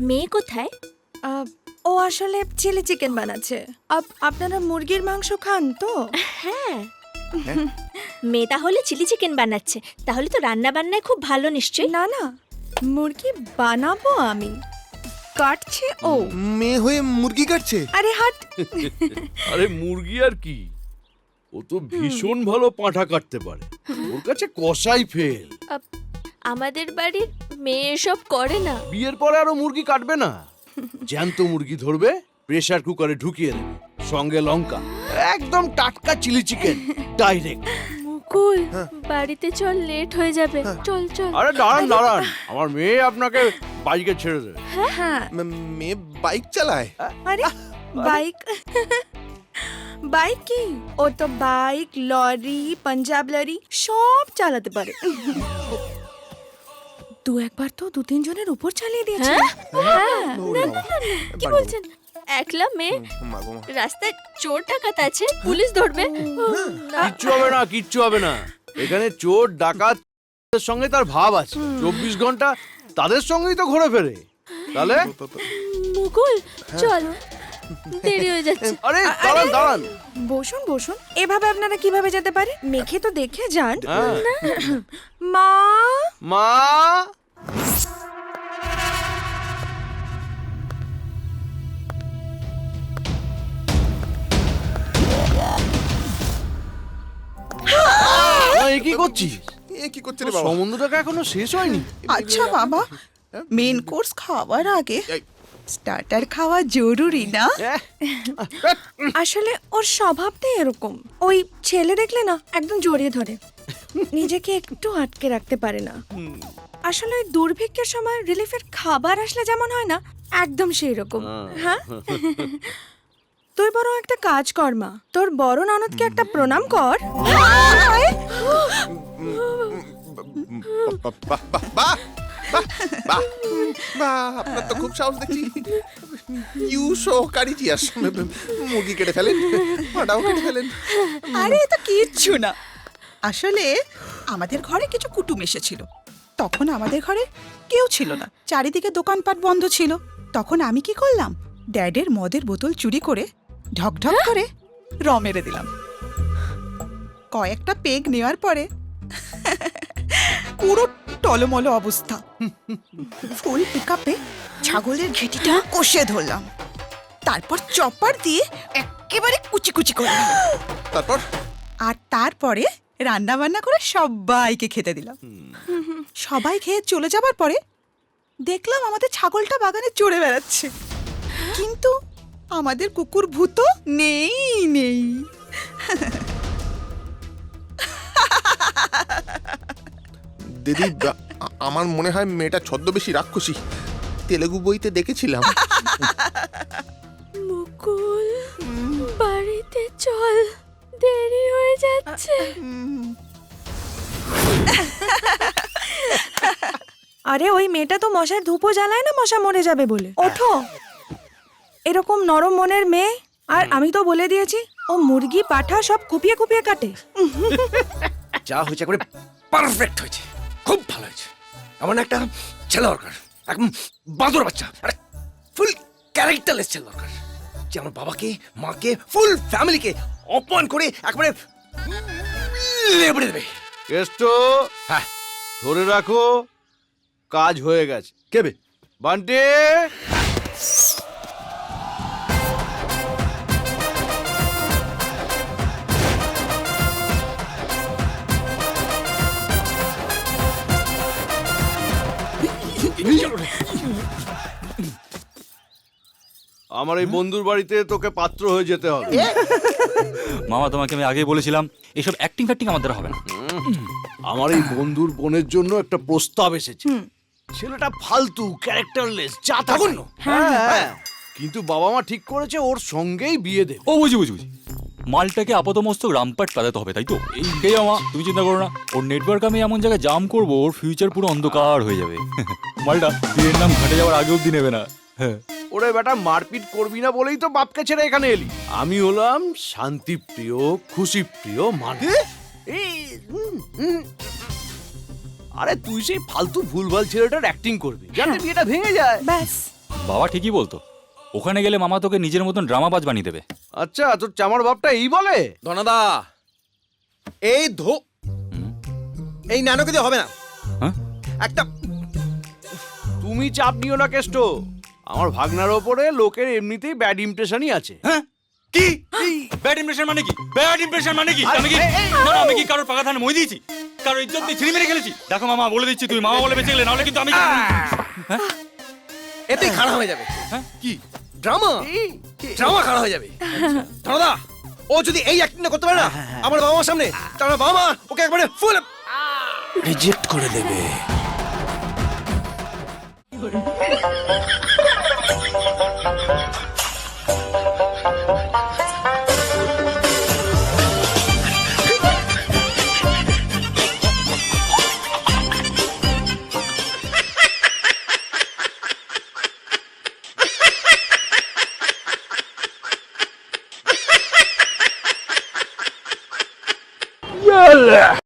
মেয়ে কোথায়? ও আসলে চিলি চিকেন বানাচ্ছে। আপনারা মুরগির মাংস খান তো? হ্যাঁ, মেয়ে তাহলে চিলি চিকেন বানাচ্ছে, তাহলে তো রান্না বান্নায় খুব ভালো নিশ্চয়ই। না না, মুরগি বানাবো আমি, কাটছে ও। মেয়ে হয়ে মুরগি কাটছে? আরে হাট। আরে মুরগি আর কি, ও তো ভীষণ ভালো পাঁঠা কাটতে পারে, ওর কাছে কষাই ফেল। আমাদের বাড়ির মেয়ে এসব করে না। বিয়ের পরে আরো মুরগি কাটবে না, জ্যান্ত মুরগি ধরবে, প্রেসার কুকারে ঢুকিয়ে দেবে, সঙ্গে লঙ্কা, একদম টাটকা চিলি চিকেন ডাইরেক্ট। মুকুল, বাড়িতে চল, লেট হয়ে যাবে। চল চল। আরে দাঁড়ান দাঁড়ান, আমার মেয়ে আপনাকে বাইকে ছেড়ে দেবে। হ্যাঁ। মেয়ে বাইক চালায়? আরে বাইক? বাইক কি? ও তো বাইক, লরি, পাঞ্জাব লরি সব চালাতে পারে। দু একবার তো 2-3 জনের উপর চালিয়ে দিয়েছে। কি বলছেন? একলা মেয়ে, রাস্তায় চোর ডাকাত আছে, পুলিশ ধরবে। না। কিচ্ছু হবে না, কিচ্ছু হবে না, এখানে চোর ডাকাত সঙ্গে তার ভাব আছে, 24 ঘন্টা তাদের সঙ্গেই তো ঘুরে ফেরে। তাহলে মুকুল চল, দেরি হয়ে যাচ্ছে। আরে দাঁড়ান দাঁড়ান, বসুন বসুন। এভাবে আপনারা কিভাবে যেতে পারে? মেখে তো দেখে যান। হ্যাঁ। মা, মা, এ কি করছিস? এ কি করছে রে বাবা? সম্বন্ধটাকে এখনো শেষ হয়নি। আচ্ছা বাবা, মেন কোর্স খাওয়ার আগে স্টার্টার খাওয়া জরুরি না? আসলে ওর স্বভাবটাই এরকম। ওই ছেলে দেখলে না একদম জড়িয়ে ধরে, নিজেকে একটু আটকে রাখতে পারে না। আসলে ওই দুর্ভিক্ষের সময় রিলিফের খাবার আসলে যেমন হয় না, একদম সেই রকম। হ্যাঁ, তুই বরং একটা কাজ কর মা, তোর বড় ননদকে একটা প্রণাম কর। বাহ বাহ বাহ বাহ বাহ বাহ, আপনার তো খুব সাহস দেখছি। ইউ সহকারী জিয়াস, মুরগি কেটে ফেলেন, পাটাও কেটে ফেলেন। আরে এ তো কিচ্ছু না। আসলে আমাদের ঘরে কিছু কুটুম এসেছিল। তখন আমাদের ঘরে কেউ ছিল না, চারিদিকে দোকানপাট বন্ধ ছিল। তখন আমি কি করলাম, ড্যাডের মদের বোতল চুরি করে ঢক ঢক করে র মেরে দিলাম। কয়েকটা পেগ নেওয়ার পরে পুরো টলমলো অবস্থা। ফুল পিকআপে ছাগলের ঘেটিটা কষে ধরলাম, তারপর চপার দিয়ে একেবারে কুচি কুচি করে দিলাম। তারপর আর তারপরে রান্না বান্না করে সবাইকে খেতে দিলাম। সবাই খেয়ে চলে যাবার পরে দেখলাম আমাদের ছাগলটা বাগানে চড়ে বেড়াচ্ছে, কিন্তু আমাদের কুকুর ভূত নেই নেই। দিদি, আমার মনে হয় মেয়েটা ছদ্মবেশী রাক্ষসী, তেলেগু বইতে দেখেছিলাম। মুকুল, বাড়িতে চল, দেরি হয়ে যাচ্ছে। আরে ওই মেয়েটা তো মশার ধূপও জ্বালায় না মশা মরে যাবে বলে। ওঠো, এরকম নরম মনের মেয়ে। আর আমি তো বলে দিয়েছি, ও মুরগি পাঠা সব কুপিয়ে কুপিয়ে কাটে। যা হয়েছে করে পারফেক্ট হয়েছে, খুব ভালো হয়েছে। এমন একটা ছেলে দরকার, একদম বাঁদর বাচ্চা, ফুল ক্যারেক্টারলেস ছেলে দরকার, যে আমার বাবাকে, মাকে, ফুল ফ্যামিলিকে অপমান করে একবারে লেবড়ে দেবে। কেষ্ট, হ্যাঁ, ধরে রাখো, কাজ হয়ে গেছে। কেবে বান্টি, আমার এই বন্ধুর বাড়িতে তোকে পাত্র হয়ে যেতে হবে। মামা, তোমাকে আমি আগেই বলেছিলাম এসব অ্যাক্টিং ফ্যাক্টিং আমাদের হবে না। আমার এই বন্ধুর বোনের জন্য একটা প্রস্তাব এসেছে। ছেলেটা ফালতু, ক্যারেক্টারলেস, যা জঘন্য। হ্যাঁ, কিন্তু বাবা মা ঠিক করেছে ওর সঙ্গেই বিয়ে দেবে। ও বুঝি বুঝি বুঝি, মালটাকে আপাতমস্তক রামপাট পাঠাতে হবে, তাই তো? এই মামা, তুমি চিন্তা করো না, ওর নেটওয়ার্ক আমি এমন জায়গায় জাম করবো, ওর ফিউচার পুরো অন্ধকার হয়ে যাবে। মালটা বিয়ের নাম ঘাটে যাওয়ার আগে অব্দি নেবে না। হ্যাঁ, ওরে বেটা, মারপিট করবি না বলেই তো বাপকে ছেড়ে এখানে এলি। আমি হলাম শান্তিপ্রিয়, খুশিপ্রিয় মানুষ। আরে তুই সেই ফালতু ভুলভাল ছেলেটার অ্যাক্টিং করবি যাতে বিয়েটা ভেঙে যায়। ব্যাস, বাবা ঠিকই বলতো, ওখানে গেলে মামা তোকে নিজের মতন ড্রামাবাজ বানিয়ে দেবে। আচ্ছা, তোর চামার বাপটা এই বলে? ধনাদা, এই এই নানকে দিয়ে হবে না। হ্যাঁ? একটা তুমি চাপ নিও না কেষ্ট, আমার ভাগনার ওপরে লোকের এমনিতেই ব্যাড ইমপ্রেশনই আছে। হ্যাঁ? কি ব্যাড ইমপ্রেশন মানে কি? ব্যাড ইমপ্রেশন মানে কি? আমি কি না, আমি কি কারোর পাকা ধানে মই দিয়েছি? কারোর ইজ্জত দিয়ে ছিনি মেরে খেলেছি? দেখো মামা, বলে দিচ্ছি, তুমি মামা বলে বেঁচে গেলে, নাহলে কিন্তু আমি এতেই খারাপ হয়ে যাবে। হ্যাঁ? কি ড্রামা? ড্রামা খারাপ হয়ে যাবে। ধনাদা, ও যদি এই অ্যাক্টিংটা করতে পারে না আমার বাবা মার সামনে, তাহলে বাবা মা ওকে একবারে ফুল রিজেক্ট করে দেবে।